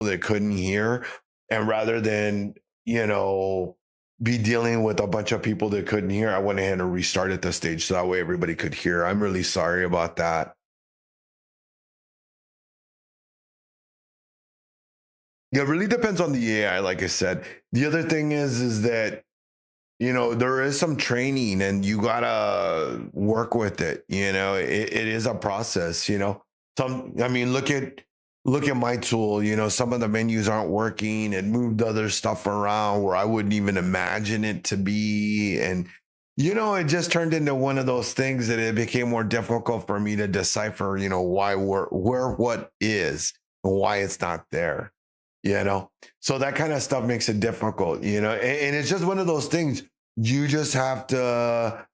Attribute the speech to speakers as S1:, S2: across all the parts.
S1: that couldn't hear. And rather than, you know, be dealing with a bunch of people that couldn't hear, I went ahead and restarted the stage so that way everybody could hear. I'm really sorry about that. Yeah, it really depends on the AI, like I said. The other thing is that, you know, there is some training and you gotta work with it. You know, it is a process, you know. I mean, look at my tool, you know, some of the menus aren't working and moved other stuff around where I wouldn't even imagine it to be. And, you know, it just turned into one of those things that it became more difficult for me to decipher, you know, where what is and why it's not there, you know. So that kind of stuff makes it difficult, you know, and it's just one of those things you just have to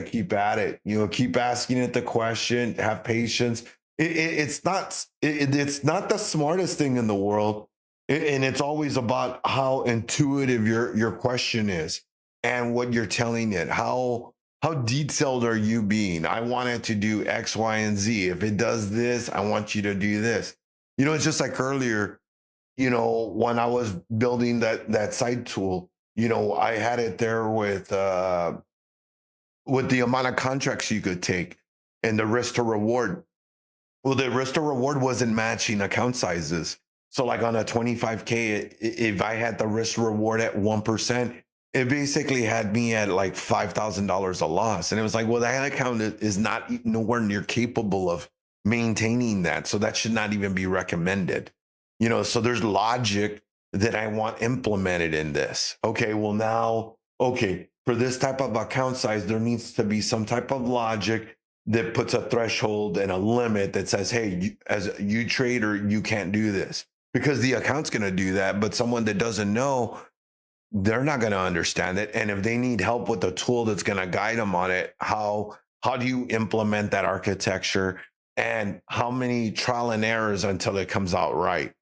S1: keep at it, you know, keep asking it the question, have patience. It's not the smartest thing in the world, and it's always about how intuitive your question is and what you're telling it. How detailed are you being? I want it to do X, Y, and Z. If it does this, I want you to do this. You know, it's just like earlier, you know, when I was building that side tool, you know, I had it there with the amount of contracts you could take and the risk to reward. Well, the risk to reward wasn't matching account sizes. So, like on a 25K, if I had the risk reward at 1%, it basically had me at like $5,000 a loss. And it was like, well, that account is not nowhere near capable of maintaining that. So that should not even be recommended. You know, so there's logic that I want implemented in this. Okay, well, now, okay, for this type of account size, there needs to be some type of logic that puts a threshold and a limit that says, hey, as you trader, you can't do this because the account's going to do that. But someone that doesn't know, they're not going to understand it. And if they need help with a tool that's going to guide them on it, how do you implement that architecture and how many trial and errors until it comes out right?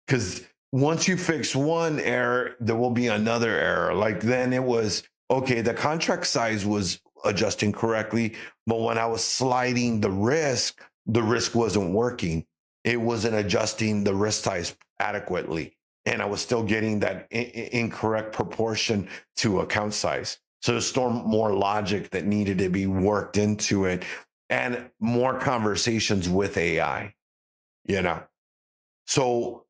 S1: Because once you fix one error, there will be another error. Like then it was, okay, the contract size was adjusting correctly, but when I was sliding the risk wasn't working. It wasn't adjusting the risk size adequately. And I was still getting that incorrect proportion to account size. So there's still more logic that needed to be worked into it and more conversations with AI, you know. So,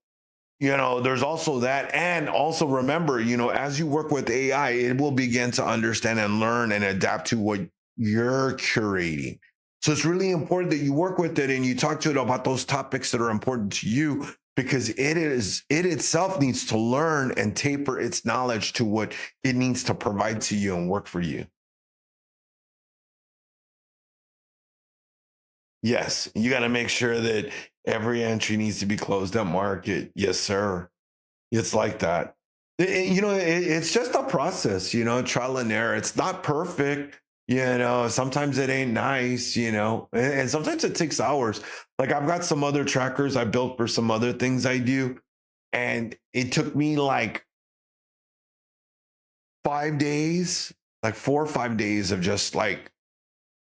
S1: you know, there's also that. And also remember, you know, as you work with AI, it will begin to understand and learn and adapt to what you're curating. So it's really important that you work with it and you talk to it about those topics that are important to you because it itself needs to learn and taper its knowledge to what it needs to provide to you and work for you. Yes, you got to make sure that every entry needs to be closed at market. Yes, sir. It's like that. You know, it's just a process, you know, trial and error. It's not perfect. You know, sometimes it ain't nice, you know, and sometimes it takes hours. Like I've got some other trackers I built for some other things I do. And it took me like 5 days, like 4 or 5 days of just like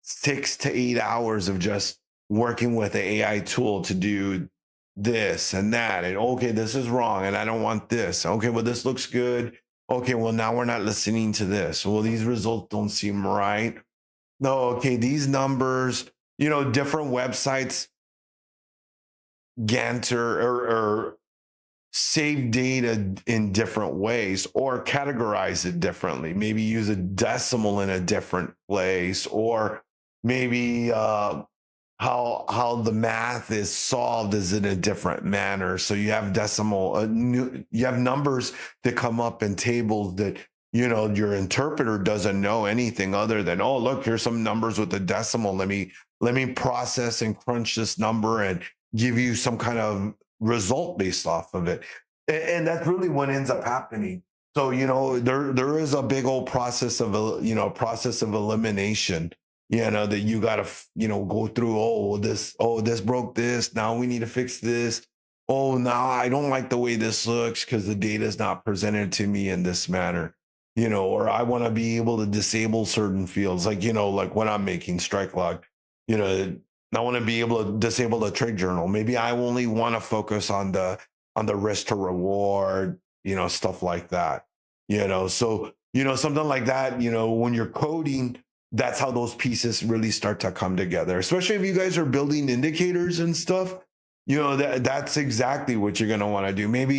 S1: 6 to 8 hours of just working with the AI tool to do this and that. And okay, this is wrong. And I don't want this. Okay, well, this looks good. Okay, well, now we're not listening to this. Well, these results don't seem right. No, okay, these numbers, you know, different websites, Ganter or save data in different ways or categorize it differently. Maybe use a decimal in a different place or maybe how the math is solved is in a different manner. So you have you have numbers that come up in tables that you know your interpreter doesn't know anything other than, oh, look, here's some numbers with a decimal. Let me process and crunch this number and give you some kind of result based off of it. And that's really what ends up happening. So you know there is a big old process of process of elimination, you know, that you got to you know go through. Oh, this broke this, now we need to fix this. Oh, now I don't like the way this looks because the data is not presented to me in this manner, you know, or I want to be able to disable certain fields, like, you know, like when I'm making strike log, you know, I want to be able to disable the trade journal. Maybe I only want to focus on on the risk to reward, stuff like that. So, something like that, when you're coding, that's how those pieces really start to come together, especially if you guys are building indicators and stuff. That's exactly what you're going to want to do. Maybe